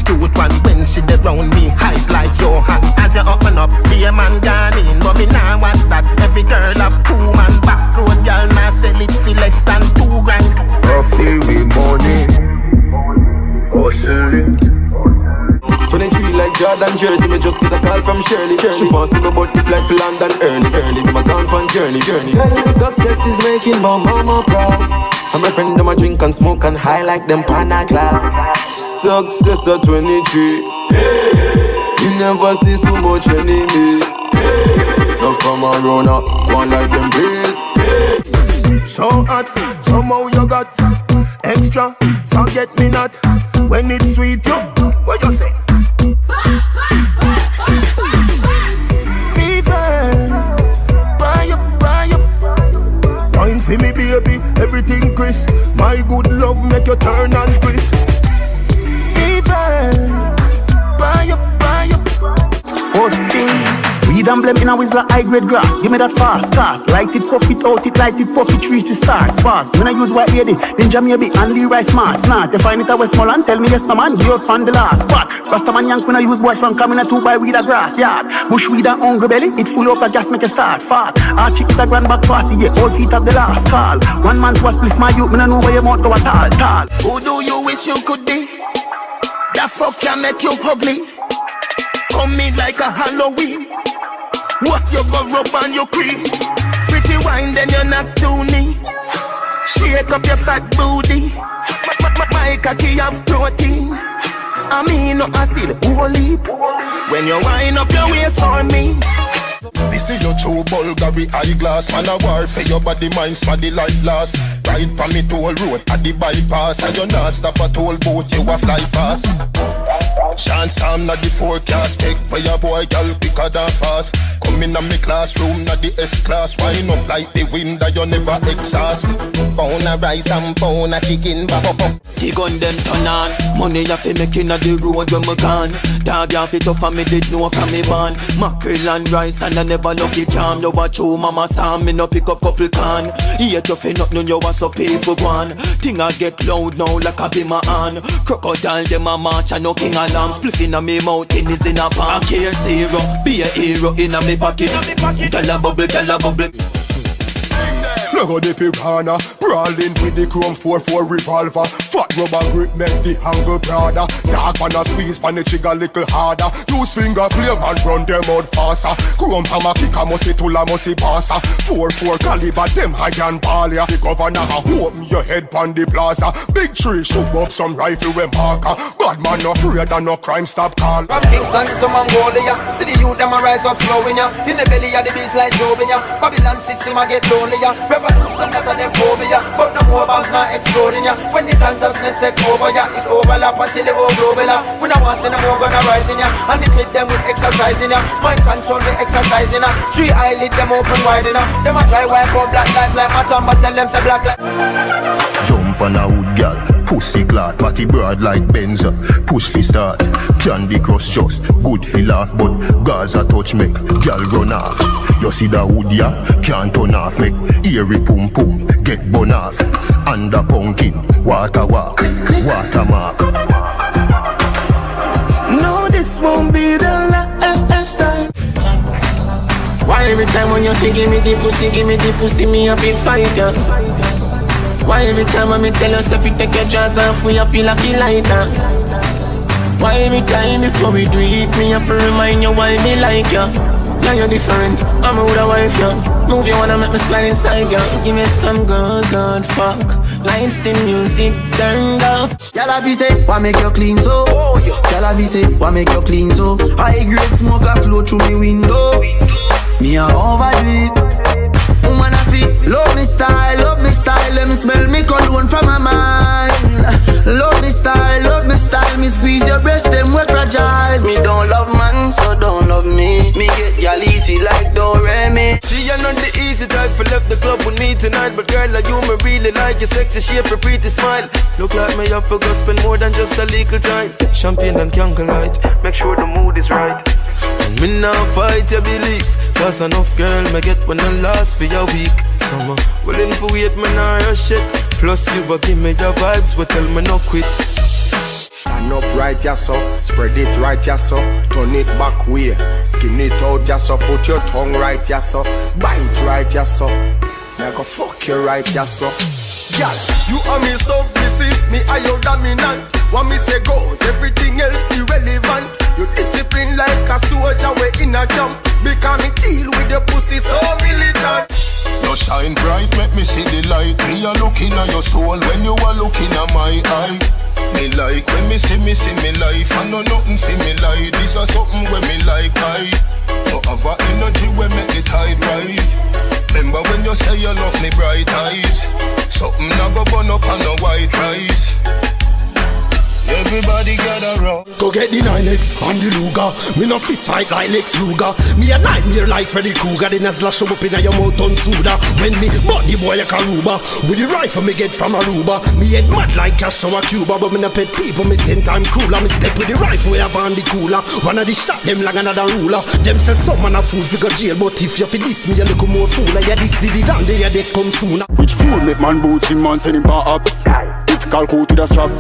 cute one when she dey round me, hype like Johan. As you open up, be a man gone in, but me nah watch that. Every girl have 2 man back road, girl nah sell it for less than 2 grand. Coffee with money, hustle it. 23 like Jordan jersey, me just get a call from Shirley. She wants me about the flight for London early. So my gone on journey. Success is making my mama proud. And my friend them a drink and smoke and high like them Pana Cloud. Success at 23. You never see so much enemy. Love come around now, go on like them bill. So hot, somehow you got extra, forget me not. When it's sweet, you, what you say? Fever, buy up. Wine for me baby, everything crisp. My good love make you turn and crisp. Fever, buy up. First thing, weed and blem in a whistler high grade grass. Give me that fast, cast. Light it, puff it, out it, light it, puff it, reach the stars. Fast, when I use white lady, then jam me a bit and Leroy smart. Snart, you find it a Westmoreland, tell me yes no man, be out on the last spot. Rasta man yank when I use boys from coming a 2 by weed a grass yard. Bush weed and hungry belly, it full up a gas make a start. Fat, our chicks a grand back passy, yeah, all feet of the last call. One man to a spliff my youth, me no know where you mouth go at all. Who do you wish you could be? That fuck can make you ugly. Come in like a Halloween. What's your go rub on your cream? Pretty wine then you're not too neat. Shake up your fat booty. My cocky have protein. I mean no acid, whole leap. When you wind up your waist for me. This is your true Bulgari eyeglass. Man a war for your body, mind, smaddy life last. Ride from me toll road at the bypass. And you not stop a toll boat, you a fly past. Chance time not the forecast. Take for your boy, girl, quicker than fast. Come in me classroom, not the S-class. Wind up like the wind that you never exhaust. Pound a rice and pound a chicken, bop. He gun them turn on. Money you fi making on the road when me gone. Dog you fi tough and me did know from me born. Mackerel and rice and I never lucky charm. You watch how mama saw me no pick up couple can. Yet you fi nothing you was so people gone. Thing I get loud now like I be my hand. Crocodile them a march and no king alarm. Spliffing on me mouth in is in a palm. I care zero, be a hero in a me pocket. Gyal a bubble. Lego the piranha, brawling with the chrome 4-4 revolver. Fat rubber grip make the angle broader. Dark man a squeeze pan the trigger little harder. Use finger play and run them out faster. Chrome hammer kick a musty tool a musty passer. 4-4 caliber them high and baller. The governor a hope me your head pan the plaza. Big tree shoot up some rifle with marker. Bad man no afraid and no crime stop call. From Kingston to Mongolia, see the youth them a rise up slow in ya. In the belly of the beast like Job in ya. Babylon system a get lonely ya. Revolution that a them phobia, but no more bombs not exploding ya. When the consciousness take over ya, it overlap until it overflow ya. We don't want to see no more gonna rise in ya. And it hit them with exercising ya. Mind control with exercising ya. 3 eyelid them open wide enough. Them a try wipe out black life like my tongue, but tell them say black life. Jump on a wood gal, pussy clot, body broad like Benza. Push fi start, Candy Crush just good fi laugh, but Gaza touch make gal run off. You see that wood ya, can't turn off, make eerie pum pum get bun off. Under pumpkin, water walk, watermark. No, this won't be the last time. Why every time when you give me the pussy, me a big fighter? Why every time I tell yourself you take your jaws off, we feel like you lighter? Why every time before we do it, me have to remind you why me like ya? Yeah, you're different, I'm a older wife, yeah. Move you wanna make me slide inside, yeah. Give me some good fuck. Lights, the music turned up. Y'all be say, why make you clean so? Y'all be say, why make you clean so? High grade smoke a flow through me window. Me a overdo it. Woman a feel, love me style, let me smell me cologne from my mind. Love me style, me squeeze your breast, them we fragile. Me don't love man, so don't love me. Me get y'all easy like Do-Re-Mi. She ain't not the easy type for left the club with me tonight. But girl, like you me really like your sexy shape, your pretty smile. Look like me up for go spend more than just a little time. Champagne and candlelight, make sure the mood is right. And me now fight your belief, cause enough girl me get when I last for your week. Summer, willing for wait me now your shit. Plus you will give me your vibes, but tell me no quit. Stand up right, ya so. Spread it right, ya so. Turn it back way. Skin it out, ya so. Put your tongue right, ya so. Bite right, ya so. Now go fuck you right, ya so. Girl, you are me submissive, me are your dominant. What me say goes, everything else irrelevant. You discipline like a soldier, we in a jump. Because me deal with the pussy so militant. You shine bright, make me see the light. Me a looking at your soul when you are looking at my eye. Me like when me see me life. I know nothing for me like. This is something when me like I. You have a energy when make the tide rise. Remember when you say you love me bright eyes. Something I go burn up on the white rice. Everybody gather round. Go get the 9X and the Luger. Me no fist fight like Lex Luger. Me a nightmare like Freddy Krueger. Then I slash up in your mouth on soda. When me body boy like Aruba. With the rifle me get from Aruba. Me head mad like Castro or Cuba. But me no pet people, me 10 times cooler. Me step with the rifle we have on the cooler. One of the shot them like another ruler. Them say some man a fool fi go jail. But if you fi this me a little more fool. Yeah this did it and yeah this come sooner. Which fool make man boots him man send him for ups? Typical coat with a strap.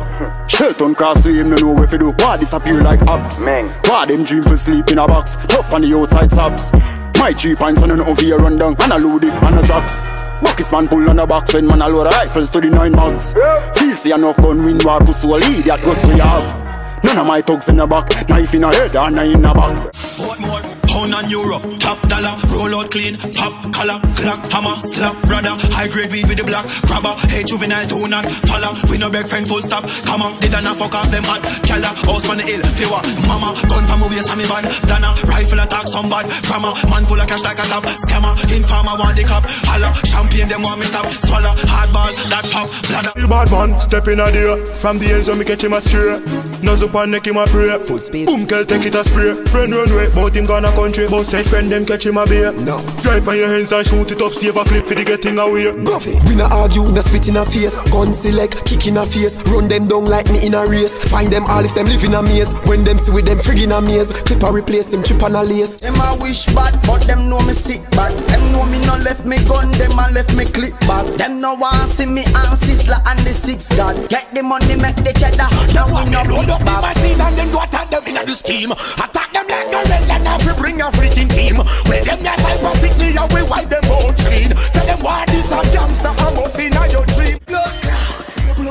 Shelton cast him no know where fi do. Why disappear like apps? Why them dream for sleep in a box? Tough on the outside subs. My 3 pints and an over run down. And a load it and a jacks. Buckets man pull on the box when man a load of rifles to the 9 mags. Feel see enough gun win war pussy all idiot guts we have. None of my thugs in the back. Knife in a head and 9 in the back. What more? Pound and euro, top dollar, roll out clean, pop collar, clock, hammer, slap, brother, high grade weed with the black, grabber, hey juvenile, do not follow, we no break friend full stop, come on, they done fuck off them hot, killer, house on the hill, fever, mama, gun from movies, Sammy van, Dana, rifle attack, some bad, grammar, man full of cash like a top, scammer, informer, want the cop, holla, champagne, them want me stop, swallow, hardball, that pop, bladder. Bad man, step in a day. From the ends when me catch him a stray. Nose up and neck him a pray. Full speed. Boom, girl, take it a spray. Friend run away, but him gonna country. But said friend them catch him a beer. No. Drive on your hands and shoot it up, save a clip for the getting away. Goffy. We no argue, no spit in a face. Gun select, kick in a face. Run them down like me in a race. Find them all if them live in a maze. When them see with them friggin' a maze. Clip a replace him, chip on a lace. Them a wish bad, but them know me sick bad. Them know me no left me gun, them a left me clip back. Them no want see me and Sizzla and the 6 God. Get the money, make the cheddar. Now we no load up the machine and then go attack them in the scheme. Attack them like a red and now we bring a freaking team. With them yes I basically and we wipe them all clean. Tell them why this a gangster I'm a in your dream.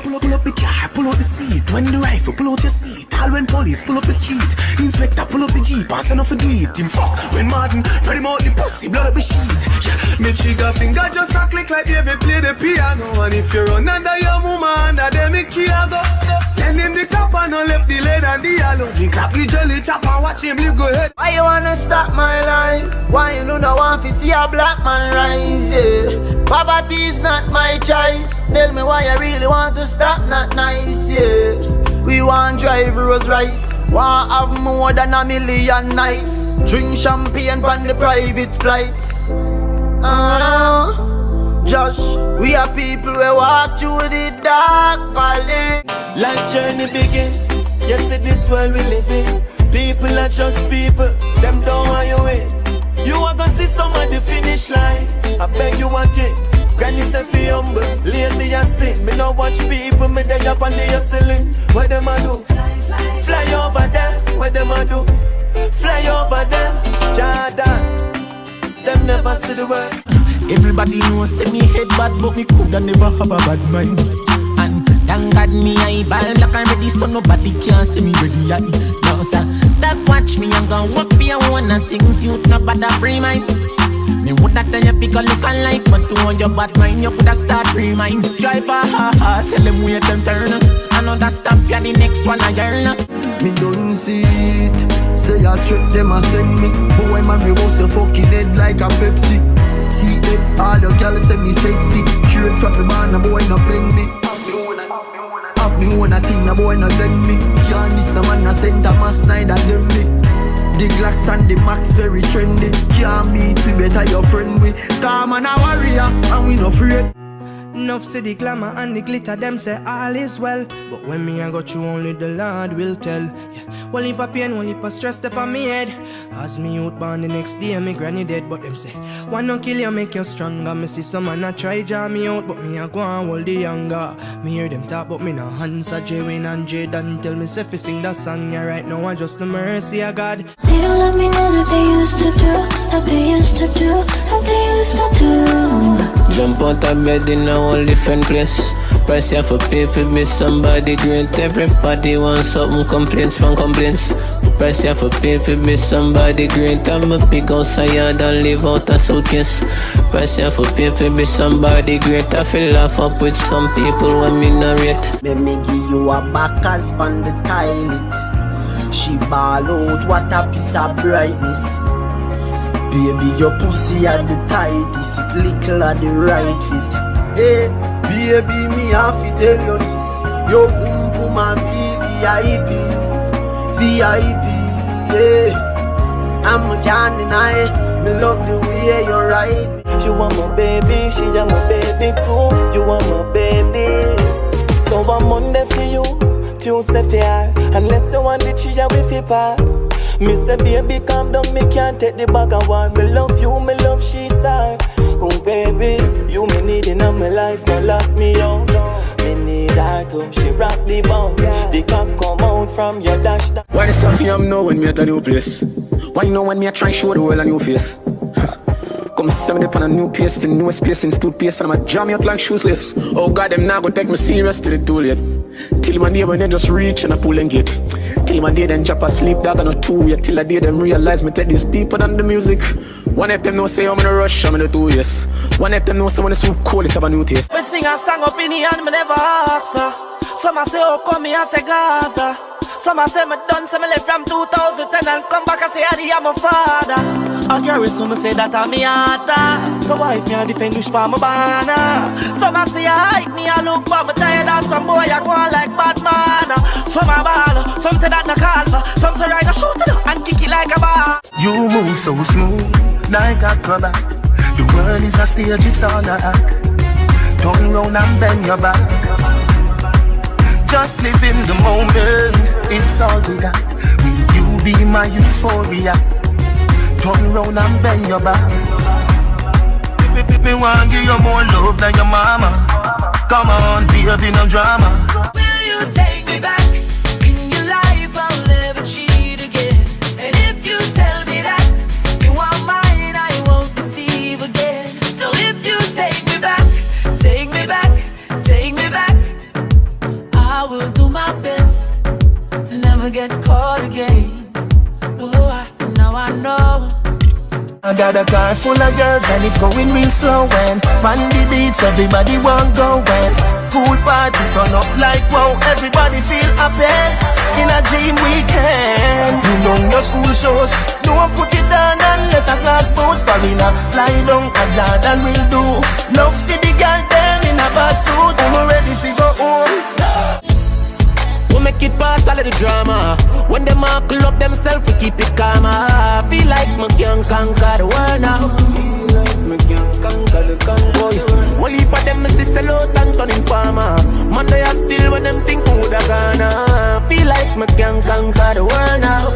Pull up the car, pull out the seat. When the rifle, pull out your seat. All when police, pull up the street. Inspector, pull up the jeep. And send off a do it. Him fuck when Martin, ready mount the pussy, blood up the sheet. Yeah, me trigger finger just a click like David play the piano. And if you run under your woman, under them me care go. Then him the cop and no left the lead and the yellow. Me clap the jelly chop and watch him live go ahead. Why you wanna stop my life? Why you do not want to see a black man rise? Yeah. Poverty is not my choice. Tell me why you really want to stop, not nice, yeah. We want drive Rolls Royce, want have more than 1 million nights. Drink champagne on the private flights. Josh, we are people who walk through the dark valley. Life journey begin, you see this world we live in. People are just people, them don't want you in. You are gonna see some of the finish line. I beg you one thing, granny say fi humble, lazy and sin. Me no watch people, me day up on the ceiling. What them a do? Fly over them, what them a do? Fly over them, Jordan. Them never see the world. Everybody knows say me head bad, but me coulda never have a bad mind. And thank God me I ball black and ready, so nobody can see me ready. No sir, that watch me and gon' walk be a one of things you not bad a free mind. Me woulda tell you pick a look on life, but to on your bad mind you coulda start free mind. Driver tell them wait them turn. Another stop ya the next one a yearn. Me don't see it. Say I trick them and send me. Boy man we bust your fucking head like a Pepsi. See it, all your girls say me sexy. Straight from the man, a boy no blend me. Have me one a thing, a boy no lend me. Can't this the man a send a mass night and them me. The Glocks and the Max very trendy. Can't beat we better your friend we. Come on a warrior and we no afraid. Enough see the glamour and the glitter, them say all is well. But when me I go through, only the Lord will tell. Yeah, one heap of pain, one heap of stress step on me head. As me out born the next day, me granny dead. But them say, one no kill you, make you stronger. Me see some man a try draw me out, but me a go and hold the younger. Me hear them talk, but me no answer. J-Wayne and J-Dan tell me say fi sing that song. Yeah, right now I just the mercy of God. They don't love me now like they used to do, like they used to do, like they used to do. Jump out of bed in a whole different place. Price here for people, be somebody great. Everybody wants something, complaints from complaints. Price here for people, be somebody great. I'm a big house I yard and live out a suitcase. Price here for people, be somebody great. I feel laugh up with some people when me narrate. Let me give you a back as pan the toilet. She ball out, what a piece of brightness. Baby, your pussy at the tightest, it little at the right fit. Hey, baby, me have to tell you this. Your boom boom and VIP, VIP, yeah. I'm can't deny, me love the way you ride. She want my baby, she a my baby too. You want my baby, so I'm Monday for you, Tuesday for her. Unless you want the chia with your pa. Me say baby calm down, me can't take the bag of war. Me love you, me love she star. Oh baby, you me need in my life, no lock me out. Me need her too, she rock the boat. The cock come out from your dash. Why the stuff you know when me at a new place? Why you know when me a try show the world a new face? Come send me up on a new pace, the newest pace in toothpaste, and I'ma jam you up like shoeless. Oh God, them now go take me serious till it too late. Till my neighbor then just reach and I pull and get. Till my day then drop asleep, dog on a two yet. Till I day them realize me take this deeper than the music. One of them know say I'm in a rush, I'm in a 2 years. One of them know say when the soup cold, it's have a new taste. Me sing a song up in the hand, me never ask her. Some a say, oh come here and say Gaza. Some a say me done, say me left from 2010 and come back and say I am my father. I carry some me say that I'm me heart. So why if me a defend wish for my banner? Some a say I hype me a look but me tired of some boy a go on like Batman. Some a ball, some say that na call for. Some say ride a shoot it and kick it like a ball. You move so smooth, like a acrobat. The world is a stage, it's all a act. Turn round and bend your back. Just live in the moment, it's all we got. Will you be my euphoria? Turn round and bend your back. Me want give you more love than your mama. Come on, baby, no drama. Will you take me back? In your life I'll never cheat again. And if you tell me that you are mine, I won't deceive again. So if you take me back, take me back, take me back, I will do my best to never get caught again. Oh, now I know. I got a car full of girls and it's going real slow. And on the beach everybody want go. And pool party turn up like wow. Everybody feel happy in a dream weekend. You know your school shows, don't put it on unless a glass boat. Farina fly down a Jordan will do. Love see the girl there in a bad suit. I'm ready to go home. We make it pass all of the drama. When them all club themselves, we keep it calm. I feel like me can conquer the world now. Feel like me can conquer the Congo. One heap of them me see sell out and turn in farmer. Man they are still when them think who da gonna. Feel like me can conquer the world now.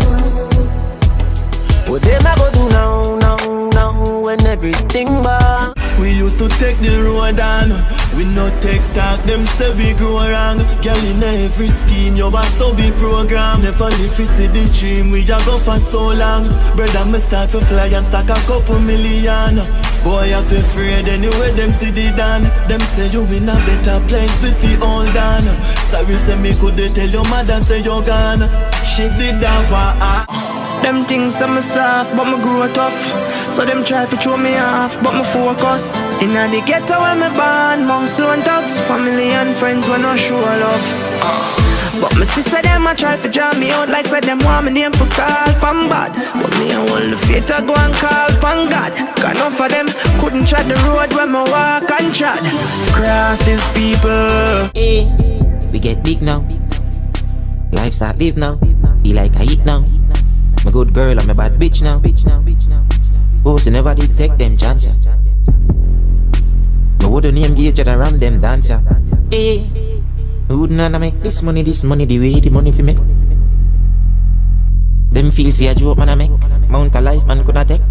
What them a go do now when everything bad. We used to take the road on. We no take talk, them say we grow wrong. Girl in every scheme, you a so be program. Never live to see the dream, we a go for so long. Brother me start to fly and stack a couple million. Boy I feel afraid anyway them see the done. Them say you in a better place we feel all done. Sorry say me could tell your mother say you gone. She did that Them things say me soft, but me grow tough. So them try to throw me off, but me focus. Inna the ghetto where me born, amongst lone thugs, family and friends when I show love. But my sister them a try to draw me out like said them want me name for call pan bad. But me a hold the faith to go and call pan God. Got enough of them couldn't tread the road when me walk and trod. Crosses people. Hey, we get big now. Life start live now. Be like I eat now. I'm a good girl, I'm a bad bitch now. Boss never did take them chances. Me Who don't engage and around them dance ya? Hey, who don't make this money the way the money fi make? Them feel see a joke man I make. Mount a life man coulda take.